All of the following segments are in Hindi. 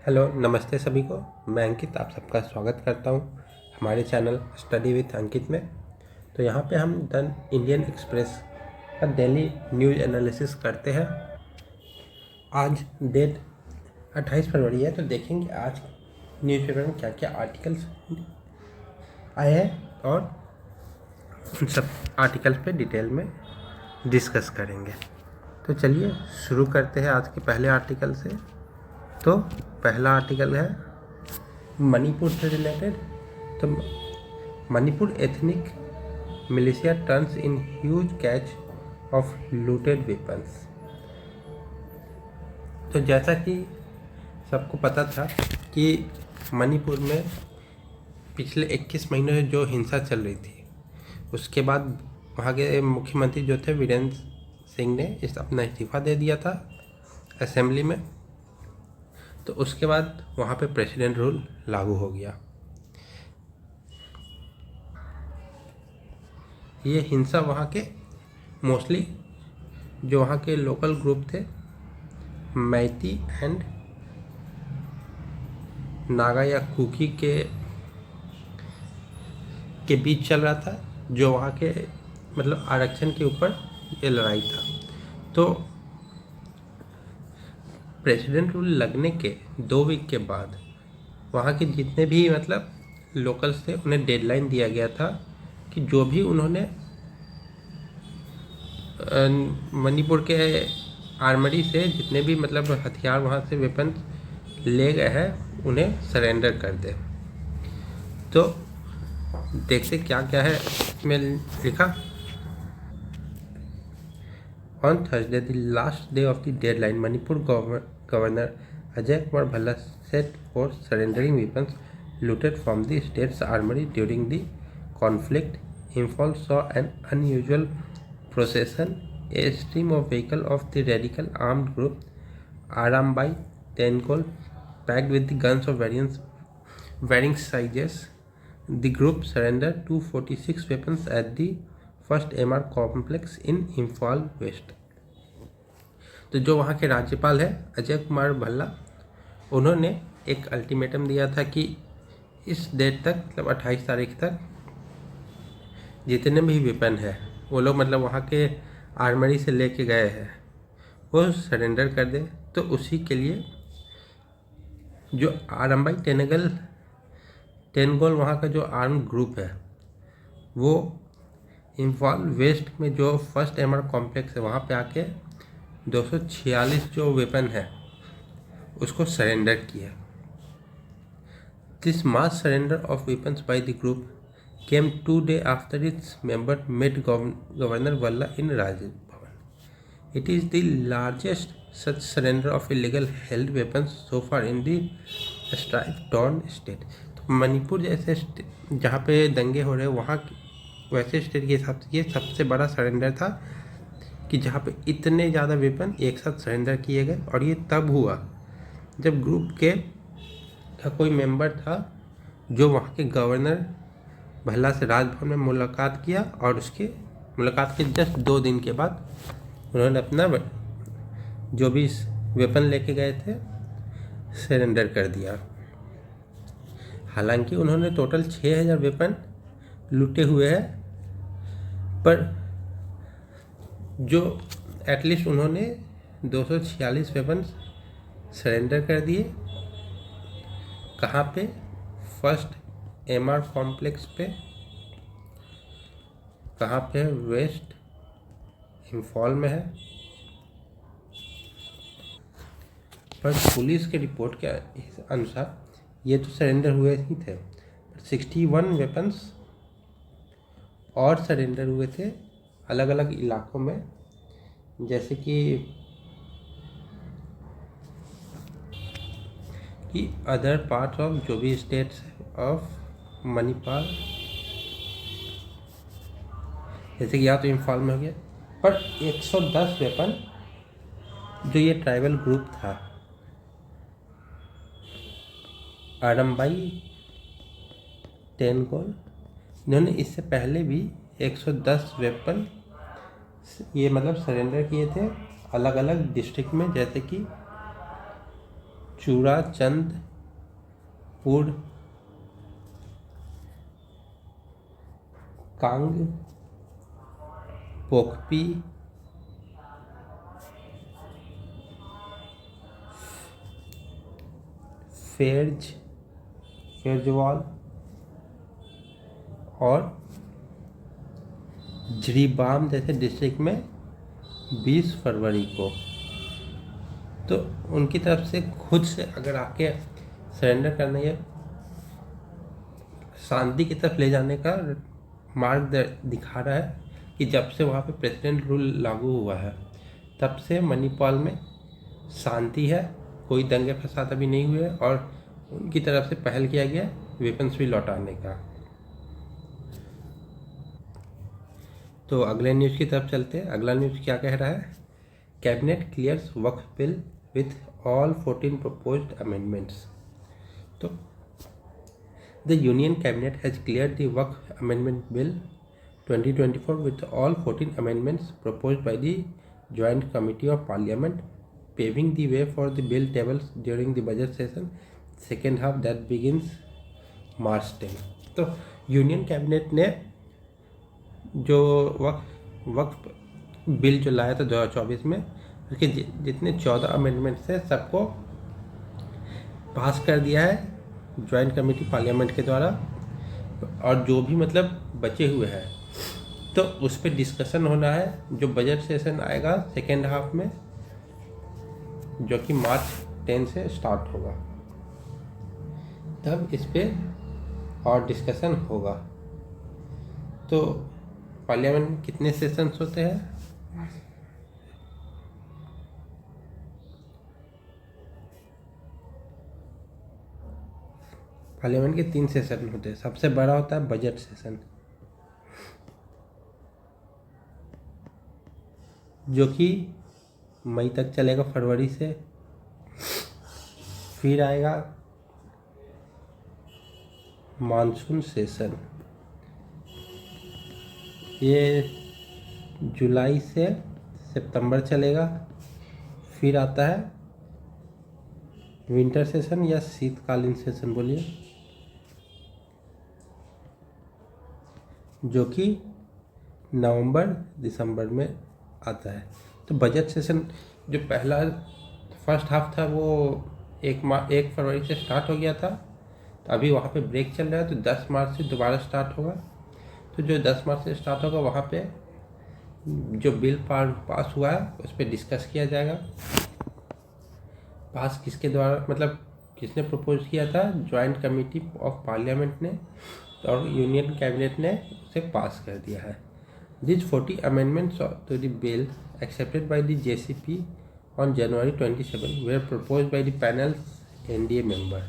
हेलो नमस्ते सभी को। मैं अंकित आप सबका स्वागत करता हूं हमारे चैनल स्टडी विथ अंकित में। तो यहां पे हम द इंडियन एक्सप्रेस का डेली न्यूज़ एनालिसिस करते हैं। आज डेट 28 फरवरी है, तो देखेंगे आज न्यूज़पेपर में क्या क्या आर्टिकल्स आए हैं और उन सब आर्टिकल्स पे डिटेल में डिस्कस करेंगे। तो चलिए शुरू करते हैं आज के पहले आर्टिकल से। तो पहला आर्टिकल है मणिपुर से रिलेटेड। तो Manipur ethnic militia turns in huge catch of looted weapons. तो जैसा कि सबको पता था कि मणिपुर में पिछले 21 महीनों से जो हिंसा चल रही थी, उसके बाद वहाँ के मुख्यमंत्री जो थे वीरेंद्र सिंह ने अपना इस्तीफा दे दिया था असेंबली में। तो उसके बाद वहाँ पे प्रेसिडेंट रूल लागू हो गया। ये हिंसा वहाँ के मोस्टली जो वहाँ के लोकल ग्रुप थे मैती एंड नागा या कुकी के बीच चल रहा था, जो वहाँ के मतलब आरक्षण के ऊपर ये लड़ाई था। तो प्रेसिडेंट रूल लगने के 2 वीक के बाद वहाँ के जितने भी मतलब लोकल्स थे उन्हें डेडलाइन दिया गया था कि जो भी उन्होंने मणिपुर के आर्मरी से जितने भी मतलब हथियार वहाँ से वेपन ले गए हैं उन्हें सरेंडर कर दे। तो देखते क्या क्या है इसमें लिखा। On Thursday, the last day of the deadline, Manipur Governor Ajay Kumar Bhalla set for surrendering weapons looted from the state's armory during the conflict. Imphal saw an unusual procession, a stream of vehicles of the radical armed group Arambai Tenkol, packed with the guns of varying sizes. The group surrendered 246 weapons at the first MR complex in Imphal west. तो जो वहाँ के राज्यपाल है अजय कुमार भल्ला, उन्होंने एक अल्टीमेटम दिया था कि इस डेट तक मतलब 28 तारीख तक जितने भी वेपन है वो लोग मतलब वहाँ के आर्मरी से लेके गए हैं वो सरेंडर कर दे। तो उसी के लिए जो आरम्बाई टेनगोल वहाँ का जो आर्म ग्रुप है वो इम्फाल वेस्ट में जो फर्स्ट MR कॉम्प्लेक्स है वहाँ पे आके 246 जो वेपन है उसको सरेंडर किया। This mass surrender of weapons by the group came 2 days after its member met governor Bhalla in Rajiv Bhavan. It is the largest such surrender of illegal held weapons so far in the strike torn state. तो मणिपुर जैसे जहाँ पे दंगे हो रहे हैं वहाँ वैसे स्टेट के हिसाब से ये सबसे बड़ा सरेंडर था कि जहाँ पे इतने ज़्यादा वेपन एक साथ सरेंडर किए गए। और ये तब हुआ जब ग्रुप के का कोई मेंबर था जो वहाँ के गवर्नर भल्ला से राजभवन में मुलाकात किया और उसके मुलाकात के जस्ट 2 दिन के बाद उन्होंने अपना जो भी वेपन लेके गए थे सरेंडर कर दिया। हालांकि उन्होंने टोटल 6000 वेपन लूटे हुए हैं, पर जो एटलीस्ट उन्होंने 246 वेपन सरेंडर कर दिए। कहाँ पे? फर्स्ट MR कॉम्प्लेक्स पे। कहाँ पे? वेस्ट इम्फाल में है। पर पुलिस के रिपोर्ट के अनुसार ये तो सरेंडर हुए ही थे, 61 वेपन्स और सरेंडर हुए थे अलग अलग इलाकों में, जैसे कि अदर पार्ट्स ऑफ जो भी स्टेट्स ऑफ मणिपुर, जैसे कि यहाँ तो इम्फाल में हो गया। पर 110 वेपन जो ये ट्राइबल ग्रुप था आरम्बाई टेनगोल, इन्होंने इससे पहले भी 110 वेपन ये मतलब सरेंडर किए थे अलग अलग डिस्ट्रिक्ट में, जैसे कि चूड़ाचंदपुर, कांग, पोखपी, फेरजवाल और जिरीबाम जैसे डिस्ट्रिक्ट में 20 फरवरी को। तो उनकी तरफ से खुद से अगर आके सरेंडर करने या शांति की तरफ ले जाने का मार्ग दिखा रहा है कि जब से वहाँ पे प्रेसिडेंट रूल लागू हुआ है तब से मणिपाल में शांति है, कोई दंगे फसाद अभी नहीं हुए और उनकी तरफ से पहल किया गया वेपन्स भी लौटाने का। तो अगले न्यूज़ की तरफ चलते हैं। अगला न्यूज़ क्या कह रहा है? Cabinet clears Waqf bill with all 14 proposed amendments। तो the union cabinet has cleared the Waqf amendment bill 2024 with all 14 amendments proposed by the Joint Committee of Parliament, paving the way for the bill tabled during the budget session second half that begins March 10। तो यूनियन कैबिनेट ने जो वक्फ बिल जो लाया था 2024 में, उसके जितने 14 अमेंडमेंट्स थे सबको पास कर दिया है जॉइंट कमेटी पार्लियामेंट के द्वारा, और जो भी मतलब बचे हुए हैं तो उस पर डिस्कशन होना है जो बजट सेशन आएगा सेकेंड हाफ में, जो कि मार्च 10 से स्टार्ट होगा, तब इस पे और डिस्कशन होगा। तो पार्लियामेंट में कितने सेशंस होते हैं? पार्लियामेंट के 3 सेशन होते हैं। सबसे बड़ा होता है बजट सेशन, जो कि मई तक चलेगा, फरवरी से। फिर आएगा मानसून सेशन, ये जुलाई से सितंबर चलेगा। फिर आता है विंटर सेशन या शीतकालीन सेशन बोलिए, जो कि नवंबर दिसंबर में आता है। तो बजट सेशन जो पहला फर्स्ट हाफ था वो 1 फरवरी से स्टार्ट हो गया था, तो अभी वहाँ पे ब्रेक चल रहा है, तो 10 मार्च से दोबारा स्टार्ट होगा। तो जो 10 मार्च से स्टार्ट होगा वहाँ पे जो बिल पास हुआ है उस पर डिस्कस किया जाएगा। पास किसके द्वारा, मतलब किसने प्रपोज किया था? जॉइंट कमेटी ऑफ पार्लियामेंट ने, और यूनियन कैबिनेट ने उसे पास कर दिया है। These 40 amendments to the bill accepted by the JCP on January 27 were proposed by the panel's NDA member.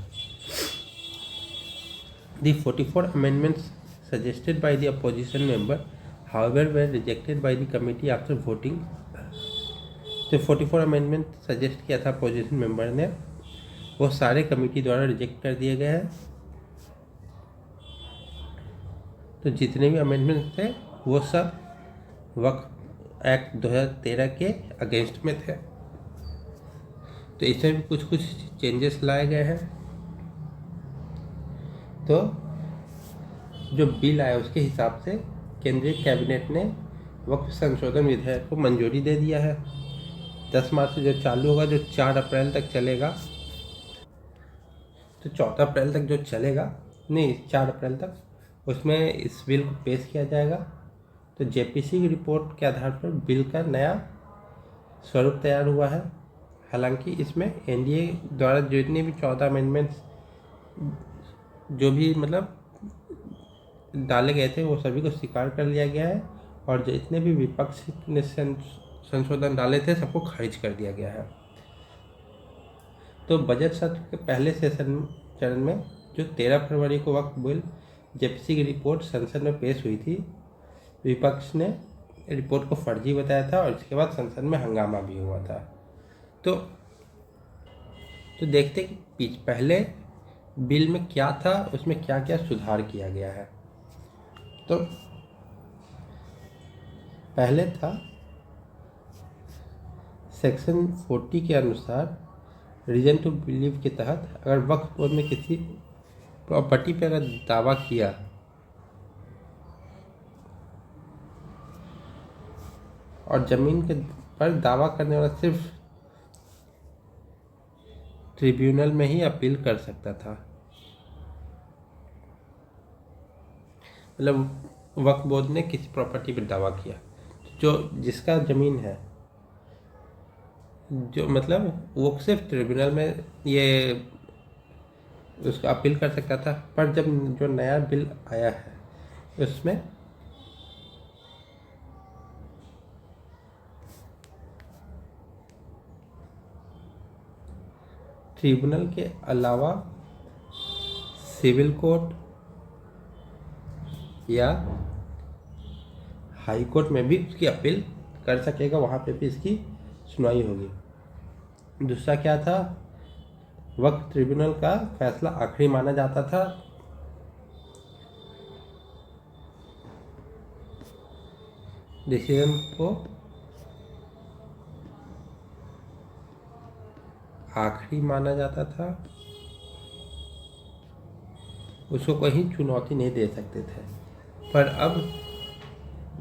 The 44 amendments suggested by the opposition member, however, were rejected by the committee after voting। तो 44 अमेंडमेंट सजेस्ट किया था अपोजिशन मेंबर ने, वो सारे कमेटी द्वारा रिजेक्ट कर दिए गए हैं। तो जितने भी अमेंडमेंट थे वो सब वक्फ एक्ट 2013 के अगेंस्ट में थे। तो इसमें भी कुछ कुछ चेंजेस लाए गए हैं। तो जो बिल आया उसके हिसाब से केंद्रीय कैबिनेट ने वक्फ संशोधन विधेयक को मंजूरी दे दिया है। 10 मार्च से जो चालू होगा, जो 4 अप्रैल तक चलेगा, तो 14 अप्रैल तक जो चलेगा, नहीं 4 अप्रैल तक, उसमें इस बिल को पेश किया जाएगा। तो जेपीसी की रिपोर्ट के आधार पर बिल का नया स्वरूप तैयार हुआ है। हालांकि इसमें एनडीए द्वारा जितने भी 14 अमेंडमेंट्स जो भी मतलब डाले गए थे वो सभी को स्वीकार कर लिया गया है, और जितने भी विपक्ष ने संशोधन डाले थे सबको खारिज कर दिया गया है। तो बजट सत्र के पहले चरण में जो 13 फरवरी को वक्फ बिल जेपीसी की रिपोर्ट संसद में पेश हुई थी, विपक्ष ने रिपोर्ट को फर्जी बताया था और इसके बाद संसद में हंगामा भी हुआ था। तो देखते कि पहले बिल में क्या था, उसमें क्या क्या सुधार किया गया है। तो पहले था सेक्शन 40 के अनुसार रीजन टू बिलीव के तहत अगर वक्फ बोर्ड में किसी प्रॉपर्टी पे अगर दावा किया और ज़मीन के पर दावा करने वाला सिर्फ ट्रिब्यूनल में ही अपील कर सकता था। मतलब वक्फ बोर्ड ने किसी प्रॉपर्टी पर दावा किया, जो जिसका ज़मीन है, जो मतलब वो सिर्फ ट्रिब्यूनल में ये उसका अपील कर सकता था। पर जब जो नया बिल आया है उसमें ट्रिब्यूनल के अलावा सिविल कोर्ट या हाई कोर्ट में भी उसकी अपील कर सकेगा, वहाँ पे भी इसकी सुनवाई होगी। दूसरा क्या था, वक्फ ट्रिब्यूनल का फैसला आखिरी माना जाता था। डिसीजन को आखिरी माना जाता था, उसको कहीं चुनौती नहीं दे सकते थे। पर अब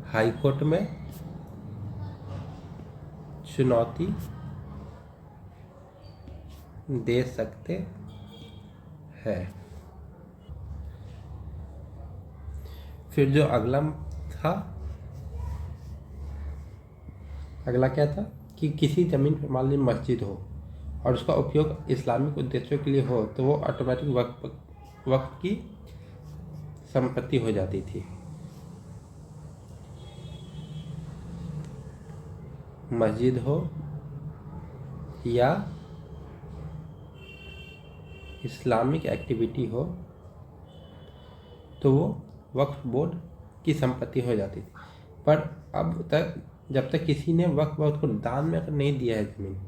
हाई कोर्ट में चुनौती दे सकते हैं। फिर जो अगला था, अगला क्या था कि किसी ज़मीन पर मान ली मस्जिद हो और उसका उपयोग इस्लामिक उद्देश्यों के लिए हो तो वो ऑटोमेटिक वक्फ की संपत्ति हो जाती थी। मस्जिद हो या इस्लामिक एक्टिविटी हो तो वो वक्फ बोर्ड की संपत्ति हो जाती थी। पर अब तक जब तक किसी ने वक्फ बोर्ड को दान में अगर नहीं दिया है ज़मीन,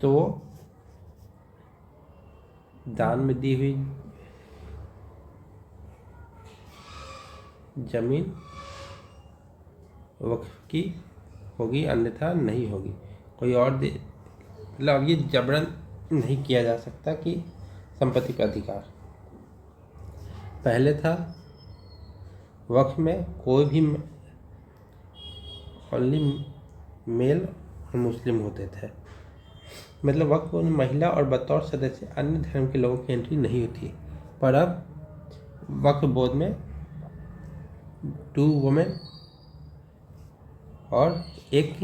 तो वो दान में दी हुई ज़मीन वक्फ की होगी, अन्यथा नहीं होगी। कोई और मतलब अब ये जबरन नहीं किया जा सकता कि संपत्ति का अधिकार। पहले था वक्फ में कोई भी ओनली मेल और मुस्लिम होते थे, मतलब वक्फ में महिला और बतौर सदस्य अन्य धर्म के लोगों की एंट्री नहीं होती। पर अब वक्फ बोर्ड में 2 वुमेन और एक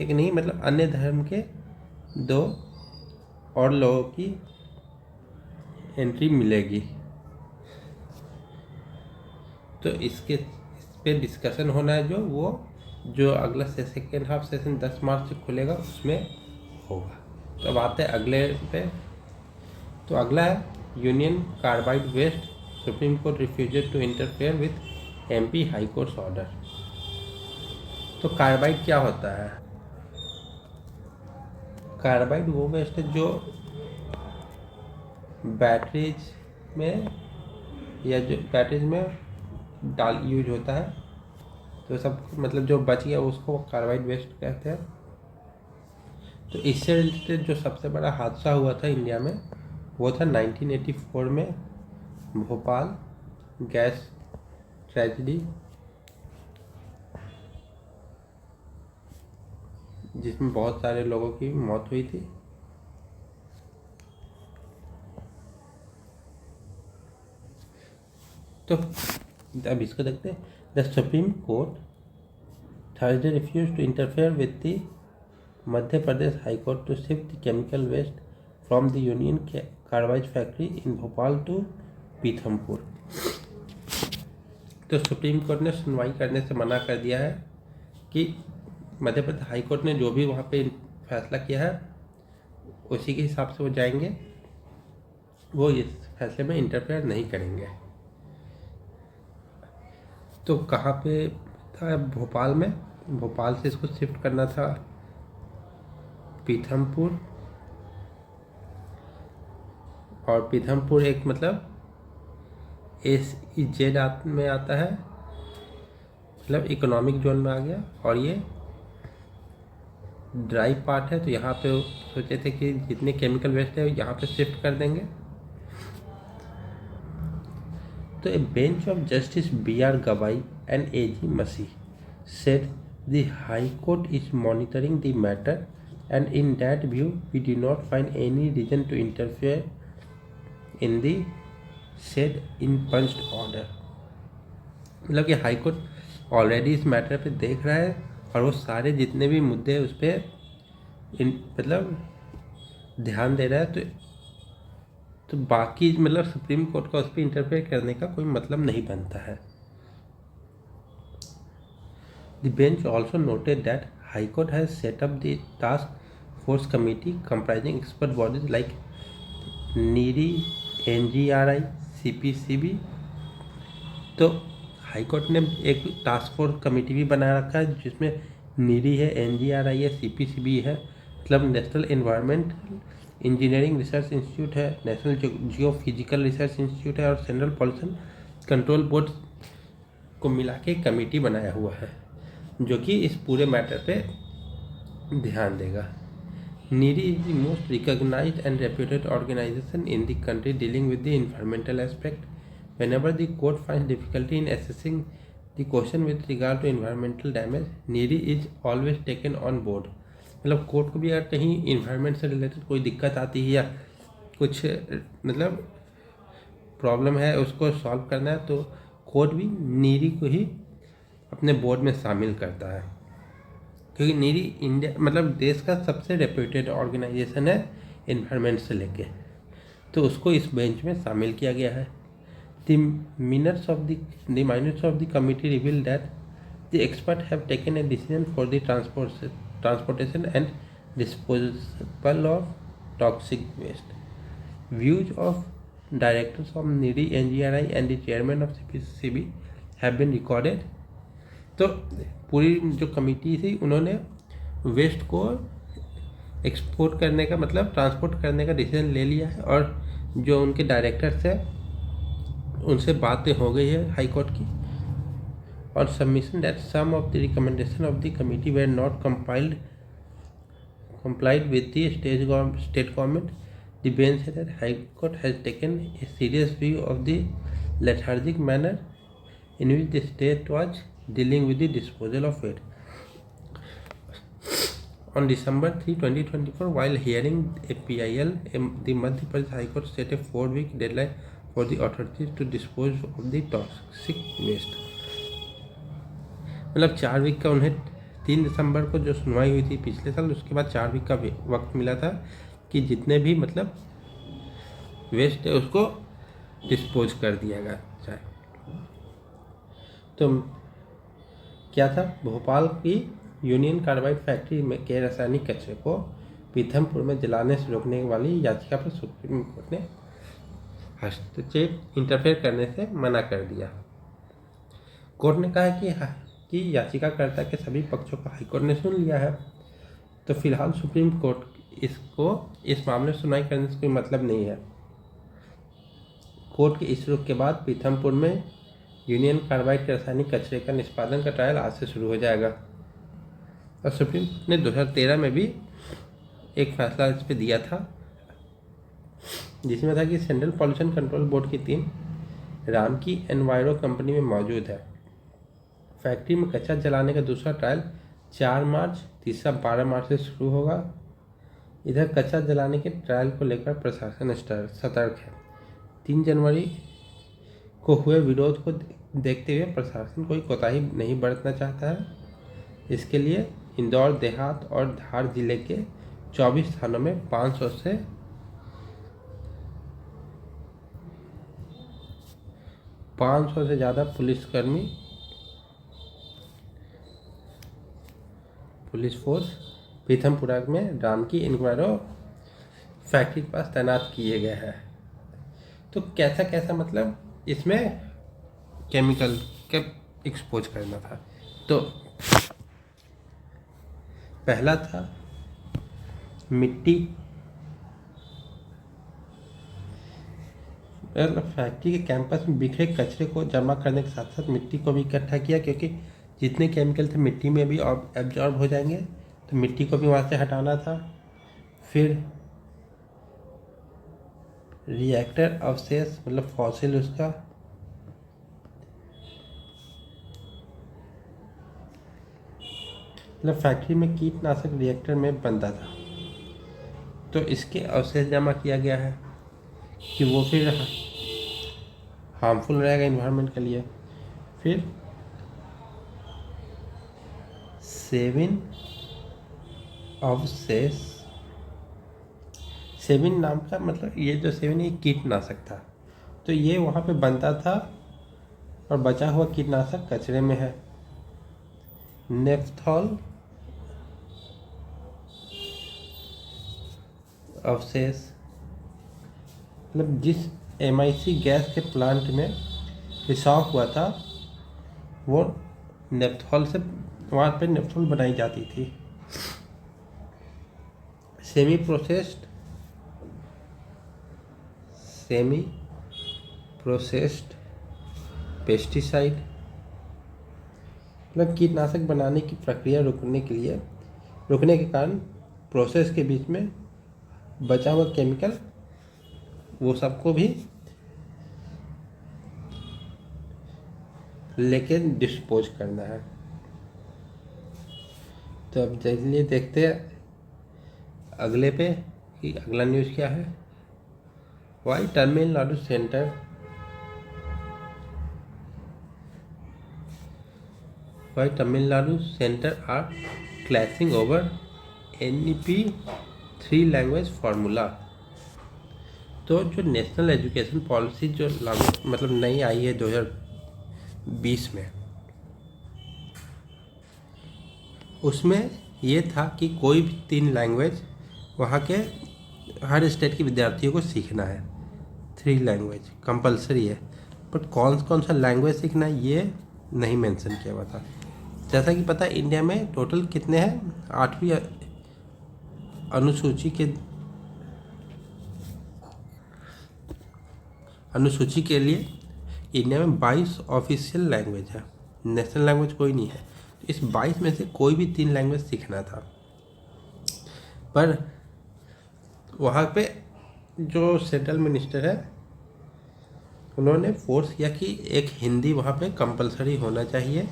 नहीं मतलब अन्य धर्म के 2 और लोगों की एंट्री मिलेगी। तो इस पे डिस्कशन होना है, जो अगला सेकेंड हाफ सेशन 10 मार्च से खुलेगा उसमें होगा। तो अब आते हैं अगले पे। तो अगला है Union Carbide waste, supreme court refused to interfere with MP high court's order. तो कार्बाइड क्या होता है? कार्बाइड वो वेस्ट है जो बैटरीज में डाल यूज होता है, तो सब मतलब जो बच गया उसको कार्बाइड वेस्ट कहते हैं। तो इससे रिलेटेड जो सबसे बड़ा हादसा हुआ था इंडिया में वो था 1984 में भोपाल गैस ट्रेजेडी, जिसमें बहुत सारे लोगों की मौत हुई थी। तो अब इसको देखते हैं। The Supreme Court Thursday refuse to interfere with the Madhya Pradesh High Court to shift the chemical waste from the Union Carbide factory in Bhopal to Pithampur. तो सुप्रीम कोर्ट ने सुनवाई करने से मना कर दिया है कि मध्य प्रदेश हाई कोर्ट ने जो भी वहाँ पे फैसला किया है उसी के हिसाब से वो जाएंगे, वो इस फैसले में इंटरफेयर नहीं करेंगे। तो कहाँ पे था? भोपाल में। भोपाल से इसको शिफ्ट करना था पीथमपुर, और पीथमपुर एक मतलब SEZ में आता है, मतलब इकोनॉमिक जोन में आ गया, और ये ड्राई पार्ट है, तो यहाँ पे सोचे थे कि जितने केमिकल वेस्ट है यहाँ पे शिफ्ट कर देंगे। तो ए bench of justice B.R. Gavai and A.G. Masih said the High Court is monitoring the matter and in that view we do not find any reason to interfere in the said impunged order। मतलब कि हाई कोर्ट ऑलरेडी इस मैटर पे देख रहा है और वो सारे जितने भी मुद्दे हैं उस पर मतलब ध्यान दे रहा है, तो बाकी मतलब सुप्रीम कोर्ट का उस पर इंटरफेयर करने का कोई मतलब नहीं बनता है। The bench also noted that high court has set up the task force committee comprising expert bodies like NEERI, NGRI, CPCB। तो हाई कोर्ट ने एक टास्क फोर्स कमेटी भी बना रखा है जिसमें नीरी है, NGRI है, CPCB है, मतलब national environmental engineering research institute है, नेशनल जियोफिजिकल रिसर्च इंस्टीट्यूट है और सेंट्रल पॉल्यूशन कंट्रोल बोर्ड को मिला के कमेटी बनाया हुआ है जो कि इस पूरे मैटर पे ध्यान देगा। NEERI is the most recognised and reputed organisation in the country dealing with the environmental aspect। Whenever the court finds difficulty in assessing the question with regard to environmental damage, NERI is always taken on board। मतलब कोर्ट को भी अगर कहीं इन्वायरमेंट से रिलेटेड कोई दिक्कत आती है या कुछ मतलब प्रॉब्लम है उसको सॉल्व करना है तो कोर्ट भी नीरी को ही अपने बोर्ड में शामिल करता है, क्योंकि नीरी इंडिया मतलब देश का सबसे रेप्यूटेड ऑर्गेनाइजेशन है इन्वायरमेंट से लेके, तो उसको इस बेंच में शामिल किया गया है। The minutes of the committee reveal that the experts have taken a decision for the transportation and disposal of toxic waste। Views of directors of NIRI, NGRI and the chairman of CPCB have been recorded। तो पूरी जो कमिटी थी उन्होंने वेस्ट को एक्सपोर्ट करने का मतलब ट्रांसपोर्ट करने का डिसीजन ले लिया है और जो उनके डायरेक्टर्स हैं उनसे बातें हो गई है हाई कोर्ट की। और submission that some of the recommendation of the committee were not complied with the state government, the bench said that High Court has taken a serious view of the lethargic manner in which the state was dealing with the disposal of waste। On December 3, 2024, while hearing a PIL, the Madhya Pradesh High Court set a 4-week deadline for the authorities to dispose of the toxic waste। मतलब 4 वीक का उन्हें 3 दिसंबर को जो सुनवाई हुई थी पिछले साल, उसके बाद 4 वीक का वक्त मिला था कि जितने भी मतलब वेस्ट है उसको डिस्पोज कर दिया जाए। तो क्या था, भोपाल की यूनियन कार्बाइड फैक्ट्री में के रासायनिक कचरे को पीथमपुर में जलाने से रोकने वाली याचिका पर सुप्रीम कोर्ट ने हस्तक्षेप इंटरफेयर करने से मना कर दिया। कोर्ट ने कहा कि याचिकाकर्ता के सभी पक्षों को हाईकोर्ट ने सुन लिया है, तो फिलहाल सुप्रीम कोर्ट इस मामले में सुनवाई करने से कोई मतलब नहीं है। कोर्ट के इस रुख के बाद पीथमपुर में यूनियन कार्बाइड के रासायनिक कचरे का निष्पादन का ट्रायल आज से शुरू हो जाएगा। और सुप्रीम कोर्ट ने 2013 में भी एक फैसला इस पर दिया था जिसमें था कि सेंट्रल पॉल्यूशन कंट्रोल बोर्ड की टीम रामकी एनवायरो कंपनी में मौजूद है। फैक्ट्री में कचरा जलाने का दूसरा ट्रायल 4 मार्च, तीसरा 12 मार्च से शुरू होगा। इधर कचरा जलाने के ट्रायल को लेकर प्रशासन सतर्क है। 3 जनवरी को हुए विरोध को देखते हुए प्रशासन कोई कोताही नहीं बरतना चाहता है। इसके लिए इंदौर देहात और धार जिले के 24 थानों में 500 से ज़्यादा पुलिस फोर्स पीथमपुरा में रामकी एनवायरो फैक्ट्री के पास तैनात किए गए हैं। तो कैसा मतलब इसमें केमिकल के एक्सपोज करना था। तो पहला था मिट्टी, फैक्ट्री के कैंपस में बिखरे कचरे को जमा करने के साथ साथ मिट्टी को भी इकट्ठा किया, क्योंकि जितने केमिकल थे मिट्टी में भी एब्जॉर्ब हो जाएंगे तो मिट्टी को भी वहाँ से हटाना था। फिर रिएक्टर अवशेष मतलब फॉसिल उसका, मतलब फैक्ट्री में कीटनाशक रिएक्टर में बनता था, तो इसके अवशेष जमा किया गया है कि वो फिर हार्मफुल रहेगा इन्वायरमेंट के लिए। फिर सेविन अवशेष, सेविन नाम का मतलब ये जो सेविन ये कीटनाशक था, तो ये वहाँ पे बनता था और बचा हुआ कीटनाशक कचरे में है। नेफ्थॉल अवशेष मतलब जिस MIC गैस के प्लांट में रिसाव हुआ था वो नेफ्थॉल से, वहाँ पे नेफ्थॉल बनाई जाती थी। सेमी प्रोसेस्ड पेस्टिसाइड मतलब कीटनाशक बनाने की प्रक्रिया रुकने के कारण प्रोसेस के बीच में बचा हुआ केमिकल वो सबको भी लेके डिस्पोज करना है। तो अब चलिए देखते हैं अगले पे कि अगला न्यूज़ क्या है। Why Tamil Nadu centre are clashing over NEP 3 language formula. तो जो नेशनल एजुकेशन पॉलिसी जो लागू मतलब नई आई है 2020 में, उसमें ये था कि कोई भी 3 लैंग्वेज वहाँ के हर स्टेट के विद्यार्थियों को सीखना है। 3 लैंग्वेज कंपलसरी है, बट कौन सा लैंग्वेज सीखना है ये नहीं मेंशन किया हुआ था। जैसा कि पता है इंडिया में टोटल कितने हैं, 8वीं अनुसूची के लिए इंडिया में 22 ऑफिशियल लैंग्वेज है, नेशनल लैंग्वेज कोई नहीं है। इस 22 में से कोई भी 3 लैंग्वेज सीखना था, पर वहाँ पे जो सेंट्रल मिनिस्टर है उन्होंने फोर्स किया कि एक हिंदी वहाँ पे कंपलसरी होना चाहिए,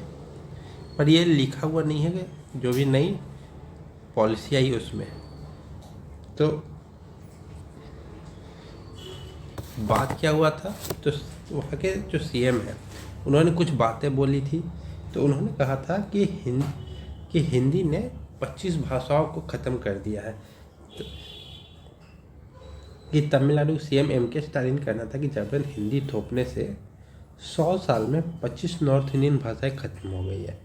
पर ये लिखा हुआ नहीं है कि जो भी नई पॉलिसी आई उसमें। तो बात क्या हुआ था, तो वहाँ के जो CM है उन्होंने कुछ बातें बोली थी। तो उन्होंने कहा था कि हिंदी ने 25 भाषाओं को ख़त्म कर दिया है। तो कि तमिलनाडु CM MK स्टालिन कहना था कि जबरन हिंदी थोपने से 100 साल में 25 नॉर्थ इंडियन भाषाएं खत्म हो गई है।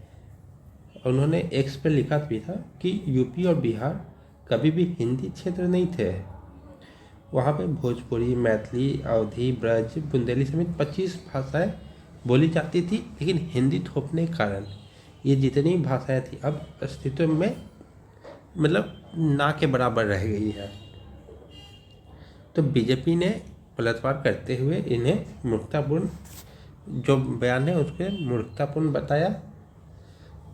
उन्होंने एक्स पे लिखा भी था कि यूपी और बिहार कभी भी हिंदी क्षेत्र नहीं थे, वहाँ पे भोजपुरी, मैथिली, अवधी, ब्रज, बुंदेली समेत 25 भाषाएं बोली जाती थी, लेकिन हिंदी थोपने के कारण ये जितनी भाषाएं थी अब अस्तित्व में मतलब ना के बराबर रह गई है। तो बीजेपी ने पलटवार करते हुए इन्हें मूर्खतापूर्ण, जो बयान है उसके मूर्खतापूर्ण बताया।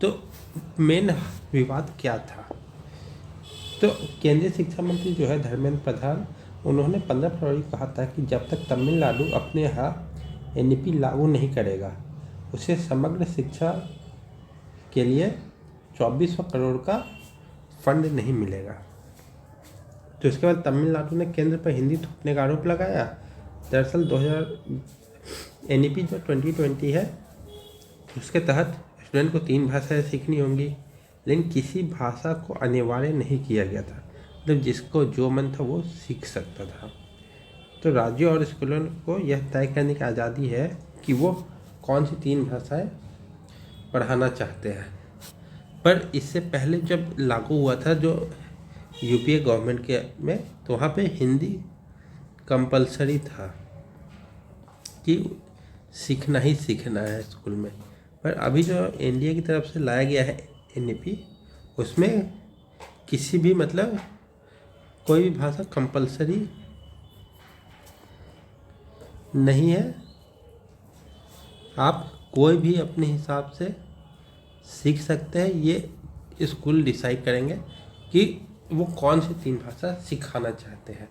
तो मेन विवाद क्या था, तो केंद्रीय शिक्षा मंत्री जो है धर्मेंद्र प्रधान, उन्होंने 15 फरवरी को कहा था कि जब तक तमिलनाडु अपने यहाँ NEP लागू नहीं करेगा उसे समग्र शिक्षा के लिए 2400 करोड़ का फंड नहीं मिलेगा। तो इसके बाद तमिलनाडु ने केंद्र पर हिंदी थोपने का आरोप लगाया। दरअसल 2000 NEP जो 2020 है उसके तहत स्टूडेंट को 3 भाषाएं सीखनी होंगी, लेकिन किसी भाषा को अनिवार्य नहीं किया गया था, मतलब जिसको जो मन था वो सीख सकता था। तो राज्यों और स्कूलों को यह तय करने की आज़ादी है कि वो कौन सी 3 भाषाएं पढ़ाना चाहते हैं। पर इससे पहले जब लागू हुआ था जो UPA गवर्नमेंट के में, तो वहाँ पे हिंदी कंपलसरी था कि सीखना ही सीखना है स्कूल में। पर अभी जो NDA की तरफ से लाया गया है NEP, उसमें किसी भी मतलब कोई भी भाषा कंपलसरी नहीं है, आप कोई भी अपने हिसाब से सीख सकते हैं। ये स्कूल डिसाइड करेंगे कि वो कौन सी 3 भाषा सिखाना चाहते हैं।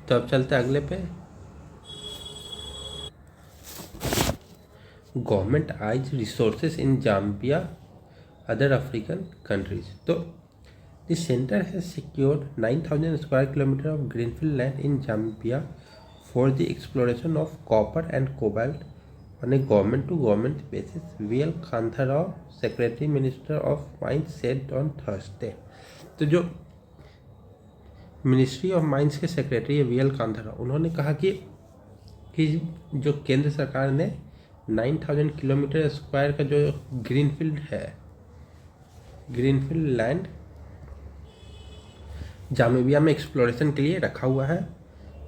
तो अब चलते हैं अगले पे। Government eyes resources in Zambia other African countries. तो the centre has secured 9,000 square kilometre of greenfield land in Zambia for the exploration of copper and cobalt on a government-to-government basis, VL Kantharao, Secretary Minister of Mines, said on Thursday। तो जो मिनिस्ट्री ऑफ माइंस के सेक्रेटरी है VL कांथाराव, उन्होंने कहा कि जो केंद्र सरकार ने 9,000 किलोमीटर स्क्वायर का जो ग्रीनफील्ड है, ग्रीनफील्ड लैंड जाम्बिया में एक्सप्लोरेशन के लिए रखा हुआ है।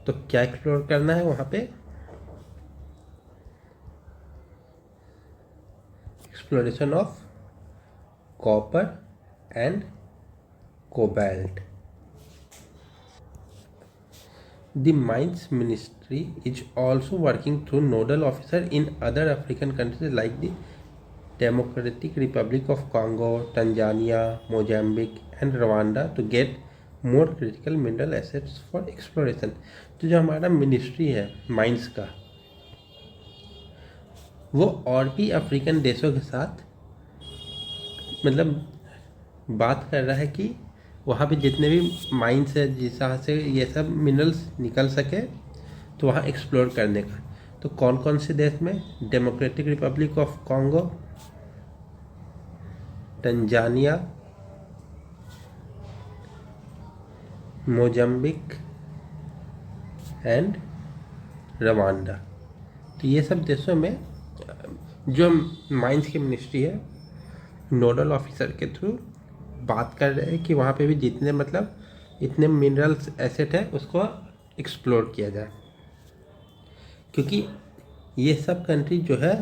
तो क्या एक्सप्लोर करना है वहाँ पे? Exploration of copper and cobalt. The Mines Ministry is also working through nodal officers in other African countries like the Democratic Republic of Congo, Tanzania, Mozambique and Rwanda to get more critical mineral assets for exploration। तो जो हमारा मिनिस्ट्री है माइंस का, वो और भी अफ्रीकन देशों के साथ मतलब बात कर रहा है कि वहाँ पे जितने भी माइंस है जहाँ से ये सब मिनरल्स निकल सके, तो वहाँ एक्सप्लोर करने का। तो कौन कौन से देश में? Democratic Republic of Congo, Tanzania, Mozambique and Rwanda. तो ये सब देशों में जो माइंस की मिनिस्ट्री है नोडल ऑफिसर के थ्रू बात कर रहे हैं कि वहाँ पे भी जितने मतलब इतने मिनरल्स एसेट है उसको एक्सप्लोर किया जाए, क्योंकि ये सब कंट्री जो है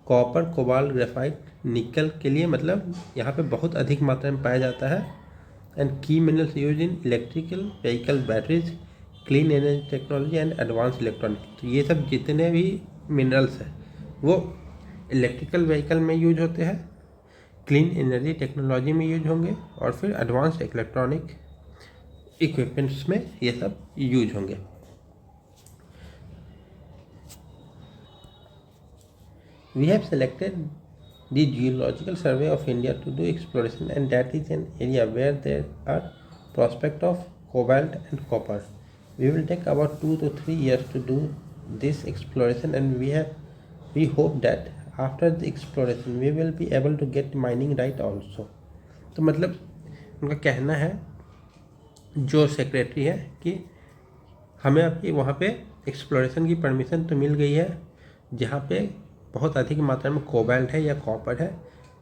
कॉपर, कोबाल्ट, ग्रेफाइट, निकल के लिए मतलब यहाँ पे बहुत अधिक मात्रा में पाया जाता है। एंड की minerals use in electrical vehicle batteries, clean energy technology and advance electronic. तो ये सब जितने भी मिनरल्स हैं वो इलेक्ट्रिकल व्हीकल में यूज होते हैं, क्लीन एनर्जी टेक्नोलॉजी में यूज होंगे और फिर एडवांस इलेक्ट्रॉनिक इक्विपमेंट्स में ये सब यूज होंगे। We have selected the Geological Survey of India to do exploration, and that is an area where there are prospects of cobalt and copper. We will take about 2 to 3 years to do this exploration, and we hope that after the exploration we will be able to get mining right also। तो मतलब उनका कहना है जो सेक्रेटरी है कि हमें अभी वहाँ पे एक्सप्लोरेशन की परमिशन तो मिल गई है जहाँ पे बहुत अधिक मात्रा में कोबाल्ट है या कॉपर है,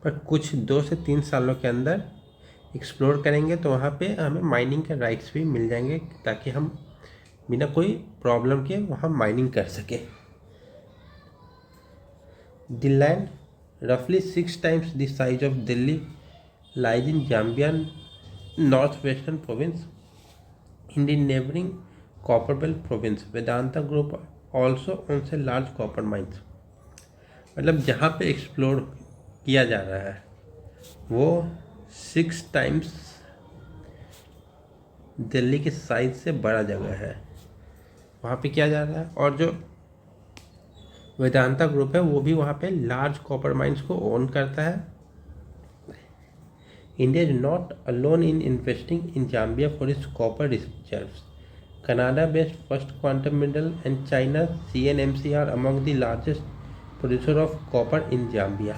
पर कुछ 2 से 3 सालों के अंदर एक्सप्लोर करेंगे तो वहाँ पे हमें माइनिंग के राइट्स भी मिल जाएंगे ताकि हम बिना कोई प्रॉब्लम के वहाँ माइनिंग कर सके। द लैंड रफली 6 times the size of Delhi lies in Zambian northwestern province in the neighboring Copperbelt province। Vedanta Group also owns a large copper mines। मतलब जहाँ पे एक्सप्लोर किया जा रहा है वो 6 times दिल्ली के साइज से बड़ा जगह है, वहाँ पे किया जा रहा है। और जो वेदांता ग्रुप है वो भी वहाँ पे लार्ज कॉपर माइंस को ओन करता है। India is not alone in investing in Zambia for its copper reserves। Canada-based First Quantum Mineral and China's CNMC are among the largest producer of copper in Zambia।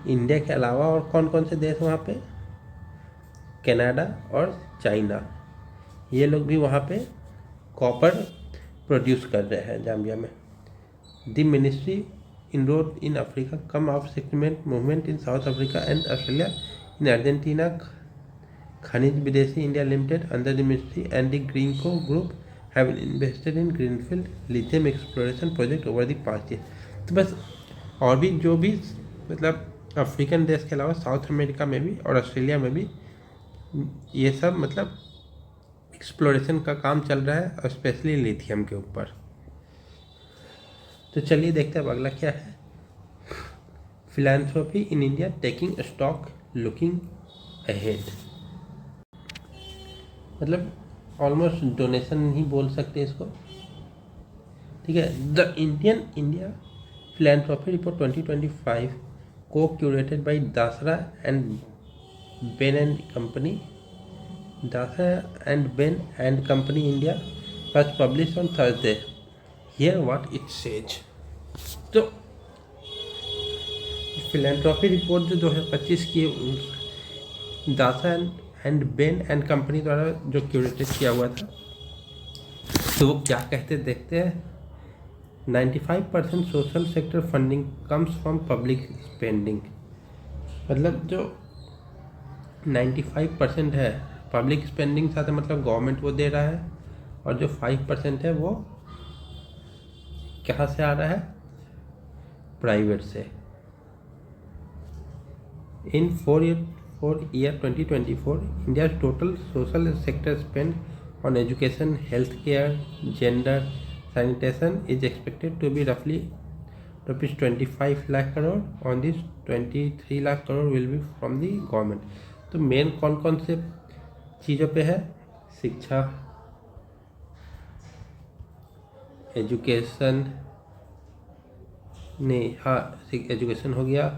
India के अलावा और कौन कौन से देश वहाँ पे? कनाडा और चाइना, ये लोग भी वहाँ पे कॉपर प्रोड्यूस कर रहे हैं जाम्बिया में। The ministry इनरोड in Africa come of settlement movement in south Africa and Australia in Argentina. खनिज विदेशी India limited under the ministry and the Greenko group have invested in greenfield lithium exploration project over the past year. तो बस और भी जो भी मतलब अफ्रीकन देश के अलावा साउथ अमेरिका में भी और ऑस्ट्रेलिया में भी ये सब मतलब एक्सप्लोरेशन का काम चल रहा है, और स्पेशली लिथियम के ऊपर। तो चलिए देखते हैं अब अगला क्या है। Philanthropy in India taking stock looking ahead, मतलब ऑलमोस्ट डोनेशन ही बोल सकते हैं इसको, ठीक है। द इंडिया फिलैंथ्रोपी रिपोर्ट 2025 को curated by Dasra and Bain and company, India was published on Thursday. Hear what it says. तो फिलैंथ्रोपी रिपोर्ट जो 2025 की दासा एंड बेन एंड कंपनी द्वारा जो क्यूरेटेड किया हुआ था, तो वो क्या कहते देखते हैं। 95% social sector funding comes from public spending, मतलब जो 95% है पब्लिक स्पेंडिंग साथ है, मतलब गवर्नमेंट वो दे रहा है, और जो 5% है वो कहाँ से आ रहा है, प्राइवेट से। In four year 2024 India total social sector spend on education, health care, gender, sanitation is expected to be roughly rupees 25 lakh crore. On this 23 lakh crore will be from the government. तो मेन कौन कौन से चीज़ों पे है, शिक्षा, एजुकेशन, नहीं हाँ एजुकेशन हो गया,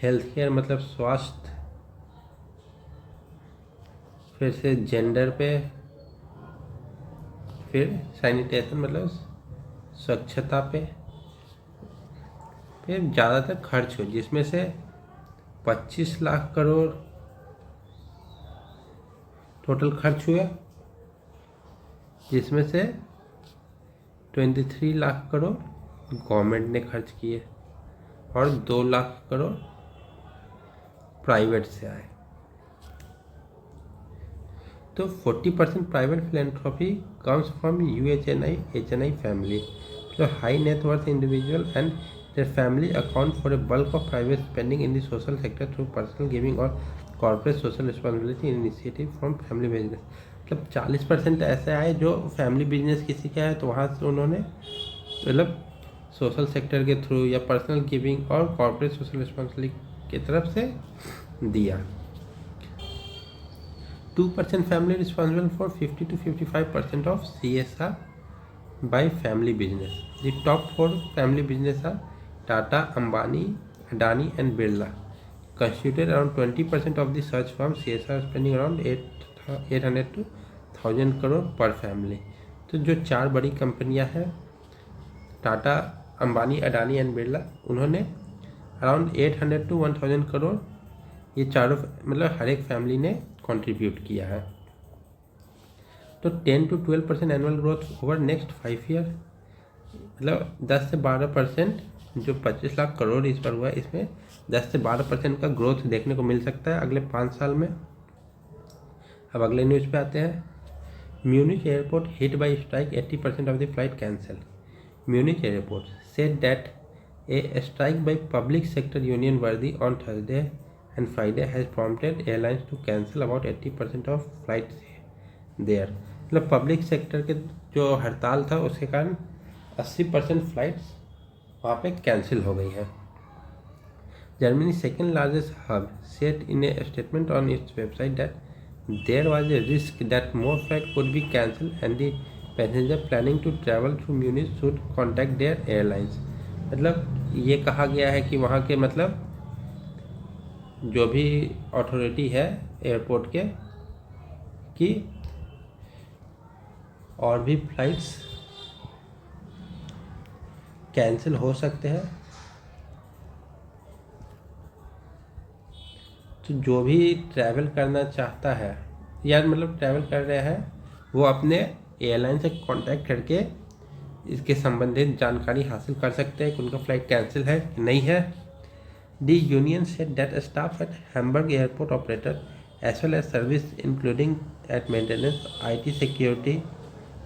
हेल्थ केयर मतलब स्वास्थ्य, फिर से जेंडर पे, फिर सैनिटेशन मतलब स्वच्छता पे, फिर ज़्यादातर खर्च हो, जिसमें से 25 लाख करोड़ टोटल खर्च हुआ, जिसमें से 23 लाख करोड़ गवर्नमेंट ने खर्च किए और 2 लाख करोड़ प्राइवेट से आए। तो 40% private philanthropy comes from HNI family, तो high net worth individual and their family account for a bulk of private spending in the social sector through personal giving और corporate social responsibility initiative from family business. मतलब 40% ऐसे आए जो फैमिली बिजनेस किसी का है, तो वहाँ से उन्होंने मतलब सोशल सेक्टर के थ्रू या पर्सनल गिविंग और कॉर्पोरेट सोशल रिस्पॉन्सिबिलिटी की तरफ से दिया। 2% family responsible for 50 to 55% of CSR by family business. The top 4 family business are Tata, Ambani, Adani and Birla. Constituted around 20% of the search firm CSR spending around 800 to 1000 crore per family. तो जो 4 बड़ी कंपनियां हैं टाटा, अंबानी, अडानी एंड बिरला, उन्होंने अराउंड 800 to 1000 करोड़ ये चारों मतलब हर एक फैमिली ने कंट्रीब्यूट किया है। तो 10 to 12% annual growth over next 5 year, मतलब 10 से 12% जो 25 लाख करोड़ इस पर हुआ है, इसमें 10 से 12% का ग्रोथ देखने को मिल सकता है अगले 5 साल में। अब अगले न्यूज़ पे आते हैं। Munich airport hit by strike, 80% of the flight cancel. Munich airport said that a strike by public sector union Verdi on Thursday and Friday has prompted airlines to cancel about 80% of flights there. मतलब पब्लिक सेक्टर के जो हड़ताल था उसके कारण 80% फ्लाइट्स वहाँ पे कैंसिल हो गई है। Germany second largest hub said in a statement on its website that there was a risk that more flights could be cancelled and the passenger planning to travel through Munich should contact their airlines. मतलब ये कहा गया है कि वहाँ के मतलब जो भी अथॉरिटी है एयरपोर्ट के कि और भी फ्लाइट्स कैंसिल हो सकते हैं, तो जो भी ट्रैवल करना चाहता है या मतलब ट्रैवल कर रहे हैं वो अपने एयरलाइन से कांटेक्ट करके इसके संबंधित जानकारी हासिल कर सकते हैं कि उनका फ़्लाइट कैंसिल है कि नहीं है। The union said that staff at Hamburg airport operator as well as service including at maintenance, IT security,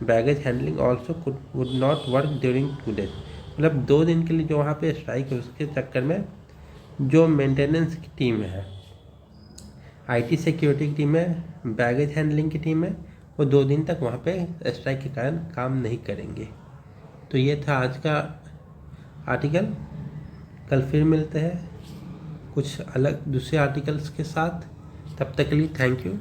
baggage handling also would not work during 2 days. मतलब 2 दिन के लिए जो वहाँ पे स्ट्राइक है उसके चक्कर में जो मेंटेनेंस की टीम है, IT सिक्योरिटी की टीम है, बैगेज हैंडलिंग की टीम है, वो 2 दिन तक वहाँ पे स्ट्राइक के कारण काम नहीं करेंगे। तो ये था आज का आर्टिकल। कल फिर मिलते हैं। कुछ अलग दूसरे आर्टिकल्स के साथ। तब तक के लिए थैंक यू।